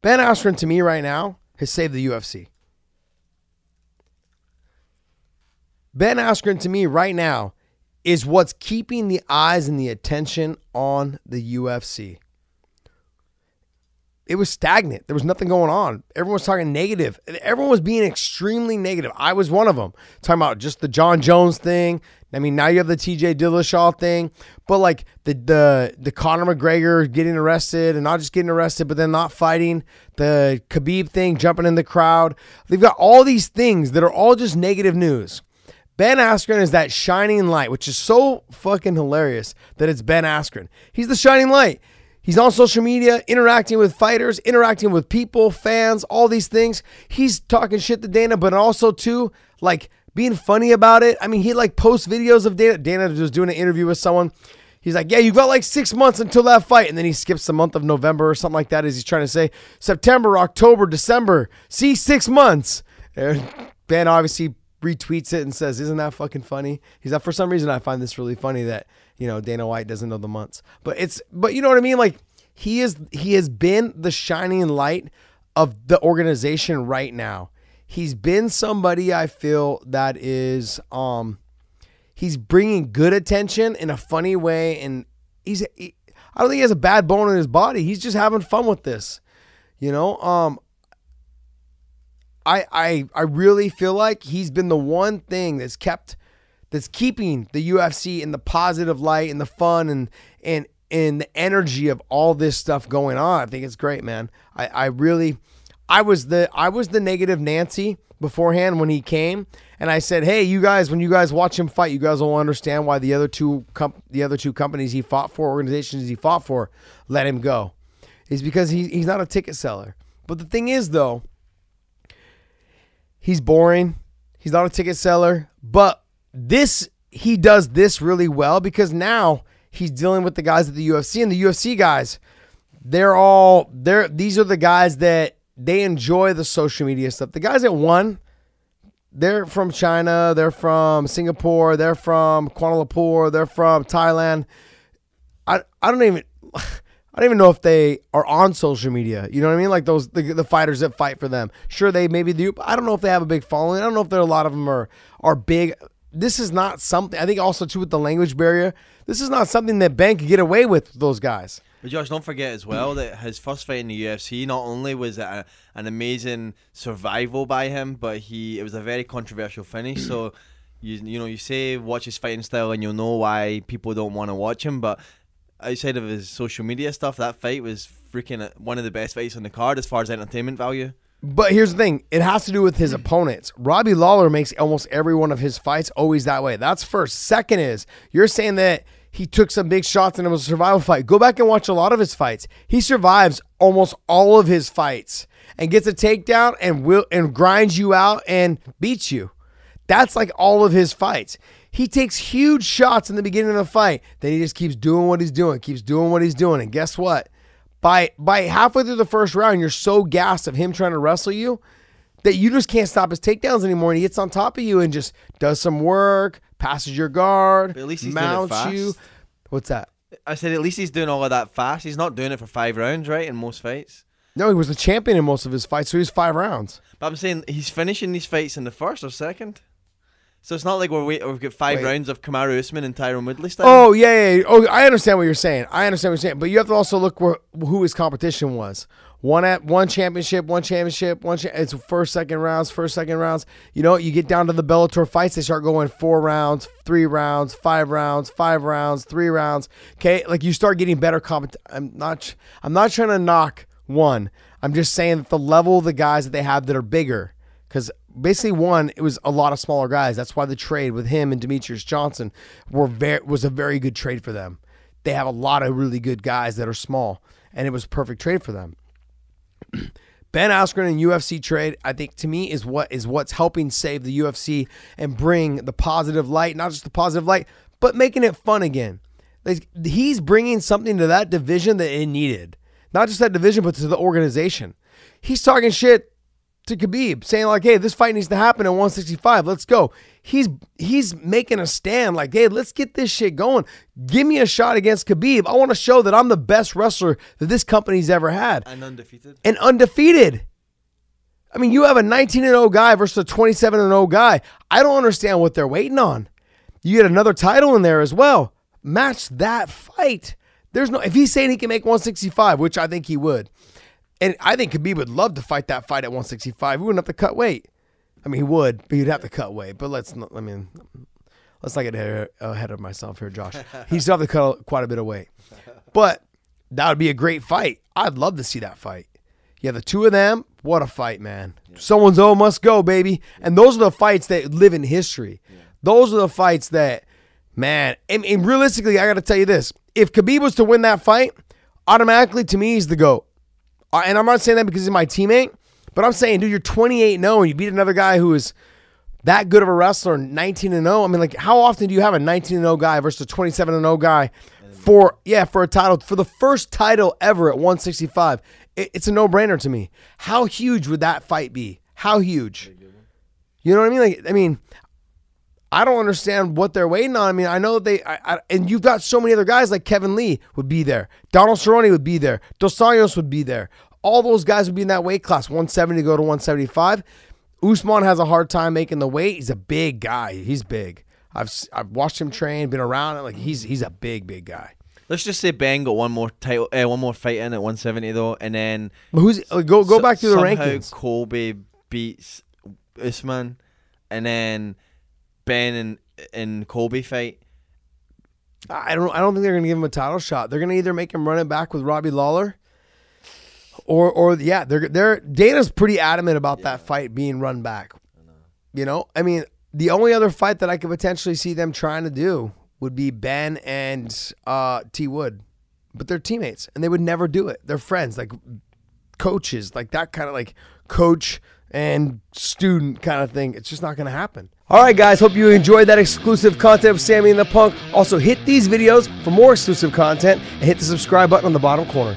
Ben Askren, to me right now, has saved the UFC. Ben Askren, to me right now, is what's keeping the eyes and the attention on the UFC. It was stagnant. There was nothing going on. Everyone was talking negative. Everyone was being extremely negative. I was one of them. Talking about just the John Jones thing. I mean, now you have the TJ Dillashaw thing. But like the Conor McGregor getting arrested and not just getting arrested, but then not fighting. The Khabib thing, jumping in the crowd. They've got all these things that are all just negative news. Ben Askren is that shining light, which is so fucking hilarious that it's Ben Askren. He's the shining light. He's on social media, interacting with fighters, interacting with people, fans, all these things. He's talking shit to Dana, but also too, like, being funny about it. I mean, he like posts videos of Dana. Dana was doing an interview with someone. He's like, yeah, you got like 6 months until that fight. And then he skips the month of November or something like that as he's trying to say September, October, December. See, 6 months. And Ben obviously retweets it and says, isn't that fucking funny? He's like, for some reason, I find this really funny that, you know, Dana White doesn't know the months. But you know what I mean? Like, he has been the shining light of the organization right now. He's been somebody I feel that is, he's bringing good attention in a funny way. And I don't think he has a bad bone in his body. He's just having fun with this, you know? I really feel like he's been the one thing that's keeping the UFC in the positive light and the fun and the energy of all this stuff going on. I think it's great, man. I was the negative Nancy beforehand when he came, and I said, hey, you guys, when you guys watch him fight, you guys will understand why the other two companies he fought for, organizations he fought for, let him go. It's because he's not a ticket seller. But the thing is, though, he's boring. He's not a ticket seller. But he does this really well because now he's dealing with the guys at the UFC, and the UFC guys, these are the guys that they enjoy the social media stuff. The guys that won, they're from China, they're from Singapore, they're from Kuala Lumpur, they're from Thailand. I don't even know if they are on social media. You know what I mean? Like the fighters that fight for them. Sure, they maybe do, but I don't know if they have a big following. I don't know if a lot of them are big. This is not something, I think also too with the language barrier, this is not something that Ben could get away with those guys. But Josh, don't forget as well that his first fight in the UFC, not only was it an amazing survival by him, but it was a very controversial finish. So, you say watch his fighting style and you'll know why people don't want to watch him. But outside of his social media stuff, that fight was freaking one of the best fights on the card as far as entertainment value. But here's the thing. It has to do with his opponents. Robbie Lawler makes almost every one of his fights always that way. That's first. Second is, you're saying that he took some big shots and it was a survival fight. Go back and watch a lot of his fights. He survives almost all of his fights and gets a takedown and grinds you out and beats you. That's like all of his fights. He takes huge shots in the beginning of the fight. Then he just keeps doing what he's doing, And guess what? By halfway through the first round, you're so gassed of him trying to wrestle you that you just can't stop his takedowns anymore. And he gets on top of you and just does some work, passes your guard, but at least he's mounts doing it fast. you. What's that? I said at least he's doing all of that fast. He's not doing it for 5 rounds, right, in most fights. No, he was the champion in most of his fights, so he was 5 rounds. But I'm saying he's finishing these fights in the first or second. So it's not like we've got 5 rounds of Kamaru Usman and Tyron Woodley style. Oh, yeah. Oh, I understand what you're saying. But you have to also look who his competition was. One championship. It's first, second rounds. You know, you get down to the Bellator fights, they start going 4 rounds, 3 rounds, 5 rounds, 5 rounds, 3 rounds. Okay, like you start getting better I'm not trying to knock one. I'm just saying that the level of the guys that they have that are bigger, because basically it was a lot of smaller guys. That's why the trade with him and Demetrius Johnson was a very good trade for them. They have a lot of really good guys that are small, and it was a perfect trade for them. Ben Askren and UFC trade, I think, to me, is what's helping save the UFC and bring the positive light, not just the positive light, but making it fun again. Like, he's bringing something to that division that it needed. Not just that division, but to the organization. He's talking shit to Khabib, saying like, hey, this fight needs to happen at 165. Let's go. He's making a stand like, hey, let's get this shit going. Give me a shot against Khabib. I want to show that I'm the best wrestler that this company's ever had. And undefeated. And undefeated. I mean, you have a 19-0 guy versus a 27-0 guy. I don't understand what they're waiting on. You get another title in there as well. Match that fight. There's no, if he's saying he can make 165, which I think he would, and I think Khabib would love to fight that fight at 165. He wouldn't have to cut weight. I mean, he would, but he'd have to cut weight. But let's not get ahead of myself here, Josh. He'd still have to cut quite a bit of weight. But that would be a great fight. I'd love to see that fight. You have the two of them. What a fight, man. Yeah. Someone's O must go, baby. And those are the fights that live in history. Yeah. Those are the fights that, man, and realistically, I got to tell you this. If Khabib was to win that fight, automatically, to me, he's the GOAT. And I'm not saying that because he's my teammate, but I'm saying, dude, you're 28-0 and you beat another guy who is that good of a wrestler, 19-0. I mean, like, how often do you have a 19-0 guy versus a 27-0 guy for a title, for the first title ever at 165? It's a no-brainer to me. How huge would that fight be? How huge? You know what I mean? Like, I mean, I don't understand what they're waiting on. I mean, I know and you've got so many other guys like Kevin Lee would be there. Donald Cerrone would be there. Dos Anjos would be there. All those guys would be in that weight class, 170 to go to 175. Usman has a hard time making the weight. He's a big guy. He's big. I've watched him train, been around it. Like, he's a big guy. Let's just say Ben got one more fight in at 170 though, and then who's go back to the rankings. Colby beats Usman, and then Ben and Colby fight. I don't think they're gonna give him a title shot. They're gonna either make him run it back with Robbie Lawler, or Dana's pretty adamant about that fight being run back. You know, I mean, the only other fight that I could potentially see them trying to do would be Ben and T. Wood, but they're teammates and they would never do it. They're friends, like coaches, like that kind of like coach and student kind of thing. It's just not going to happen. All right, guys, hope you enjoyed that exclusive content of Sammy and the Punk. Also, hit these videos for more exclusive content and hit the subscribe button on the bottom corner.